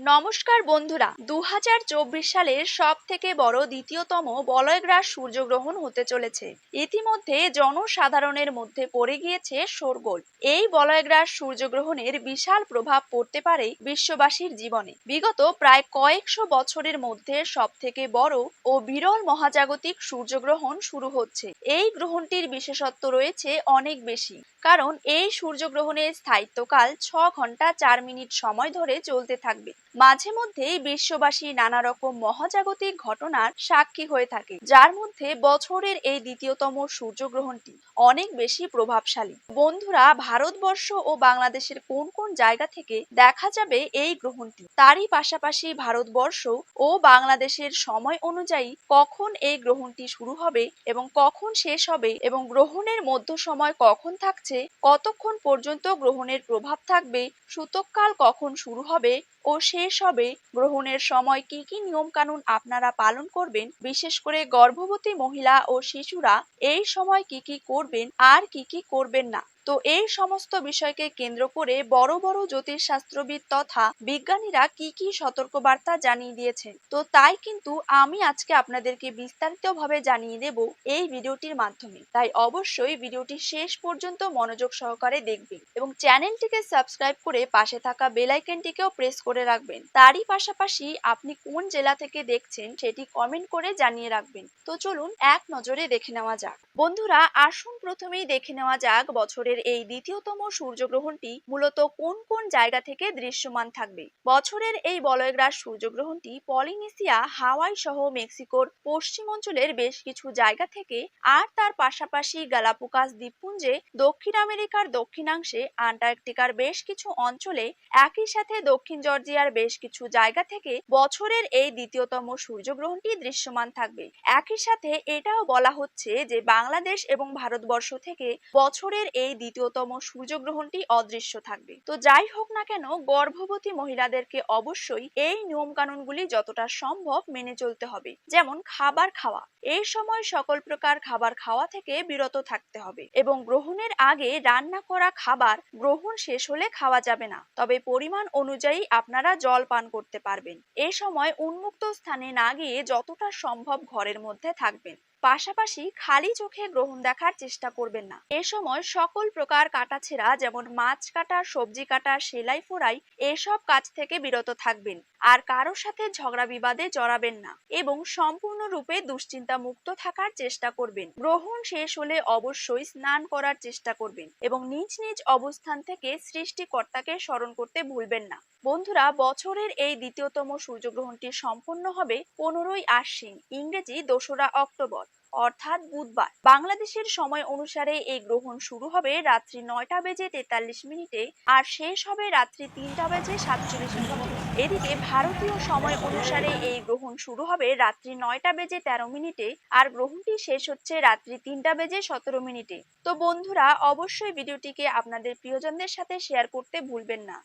নমস্কার বন্ধুরা, 2024 সালের সব থেকে বড় দ্বিতীয়তম বলয়গ্রাস সূর্যগ্রহণ হতে চলেছে। ইতিমধ্যে জনসাধারণের মধ্যে পড়ে গিয়েছে শোরগোল। এই বলয়গ্রাস সূর্যগ্রহণের বিশাল প্রভাব পড়তে পারে বিশ্ববাসীর জীবনে। বিগত প্রায় কয়েকশো বছরের মধ্যে সব থেকে বড় ও বিরল মহাজাগতিক সূর্যগ্রহণ শুরু হচ্ছে। এই গ্রহণটির বিশেষত্ব রয়েছে অনেক বেশি, কারণ এই সূর্যগ্রহণের স্থায়িত্বকাল 6 ঘন্টা 4 মিনিট সময় ধরে চলতে থাকবে। মাঝে মধ্যেই বিশ্ববাসী নানা রকম মহাজাগতিক ঘটনার সাক্ষী হয়ে থাকে, যার মধ্যে বছরের এই দ্বিতীয়তম সূর্যগ্রহণটি অনেক বেশি প্রভাবশালী। বন্ধুরা, ভারতবর্ষ ও বাংলাদেশের কোন কোন জায়গা থেকে দেখা যাবে এই গ্রহণটি, তারই পাশাপাশি ভারতবর্ষ ও বাংলাদেশের সময় অনুযায়ী কখন এই গ্রহণটি শুরু হবে এবং কখন শেষ হবে, এবং গ্রহণের মধ্য সময় কখন থাকছে, কতক্ষণ পর্যন্ত গ্রহণের প্রভাব থাকবে, সূতককাল কখন শুরু হবে ও শেষ হবে, গ্রহণের সময় কি কি নিয়ম কানুন আপনারা পালন করবেন, বিশেষ করে গর্ভবতী মহিলা ও শিশুরা এই সময় কি কি করবেন আর কি কি করবেন না। তো এই সমস্ত বিষয়কে কেন্দ্র করে বড় বড় জ্যোতিষশাস্ত্রবিদ তথা বিজ্ঞানীরা কি কি সতর্কবার্তা জানিয়ে দিয়েছেন। তো তাই কিন্তু আমি আজকে আপনাদেরকে বিস্তারিতভাবে জানিয়ে দেব এই ভিডিওটির মাধ্যমে। তাই অবশ্যই ভিডিওটি শেষ পর্যন্ত মনোযোগ সহকারে দেখবেন এবং চ্যানেলটিকে সাবস্ক্রাইব করে পাশে থাকা বেল আইকনটিকেও প্রেস করে রাখবেন। তারই পাশাপাশি আপনি কোন জেলা থেকে দেখছেন সেটি কমেন্ট করে জানিয়ে রাখবেন। তো চলুন এক নজরে দেখে নেওয়া যাক। বন্ধুরা, আসুন প্রথমেই দেখে নেওয়া যাক বছরের এই দ্বিতীয়তম সূর্যগ্রহণটি মূলত কোন কোন জায়গা থেকে দৃশ্যমান থাকবে। বছরের এই বলয়গ্রাস সূর্যগ্রহণটি পলিনেশিয়া, হাওয়াই সহ মেক্সিকোর পশ্চিম অঞ্চলের বেশ কিছু জায়গা থেকে আর তার পাশাপাশি গালাপাগোস দ্বীপপুঞ্জে, দক্ষিণ আমেরিকার দক্ষিণাংশে, আন্টার্কটিকার বেশ কিছু অঞ্চলে, একই সাথে দক্ষিণ জর্জিয়ার বেশ কিছু জায়গা থেকে বছরের এই দ্বিতীয়তম সূর্যগ্রহণটি দৃশ্যমান থাকবে। একই সাথে এটাও বলা হচ্ছে যে বাংলাদেশ এবং ভারতবর্ষ থেকে বছরের এই দ্বিতীয়তম সূর্যগ্রহণটি অদৃশ্য থাকবে। তো যাই হোক না কেন, গর্ভবতী মহিলাদেরকে অবশ্যই এই নিয়ম কানুনগুলি যতটা সম্ভব মেনে চলতে হবে। যেমন খাবার খাওয়া, এই সময় সকল প্রকার খাবার খাওয়া থেকে বিরত থাকতে হবে এবং গ্রহণের আগে রান্না করা খাবার গ্রহণ শেষ হলে খাওয়া যাবে না, তবে পরিমাণ অনুযায়ী আপনারা জল পান করতে পারবেন। এ সময় উন্মুক্ত স্থানে না গিয়ে যতটা সম্ভব ঘরের মধ্যে থাকবেন। পাশাপাশি খালি চোখে গ্রহণ দেখার চেষ্টা করবেন না। এ সময় সকল প্রকার কাটাছেঁড়া, যেমন মাছ কাটা, সবজি কাটা, সেলাই ফোড়াই, এসব কাজ থেকে বিরত থাকবেন। আর কারোর সাথে ঝগড়া বিবাদে জড়াবেন না এবং সম্পূর্ণরূপে দুশ্চিন্তা মুক্ত থাকার চেষ্টা করবেন। গ্রহণ শেষ হলে অবশ্যই স্নান করার চেষ্টা করবেন এবং নিজ নিজ অবস্থান থেকে সৃষ্টিকর্তাকে স্মরণ করতে ভুলবেন না। বন্ধুরা, বছরের এই দ্বিতীয়তম সূর্যগ্রহণটি সম্পন্ন হবে 15ই আশ্বিন, ইংরেজি 2রা অক্টোবর, অর্থাৎ বুধবার। বাংলাদেশের সময় অনুসারে এই গ্রহণ শুরু হবে রাত্রি 9টা বেজে 43 মিনিটে আর শেষ হবে রাত্রি 3টা বেজে 47 মিনিটে। এদিকে ভারতীয় সময় অনুসারে এই গ্রহণ শুরু হবে রাত্রি 9টা বেজে 13 মিনিটে আর গ্রহণটি শেষ হচ্ছে রাত্রি 3টা বেজে 17 মিনিটে। তো বন্ধুরা, অবশ্যই ভিডিওটিকে আপনাদের প্রিয়জনদের সাথে শেয়ার করতে ভুলবেন না।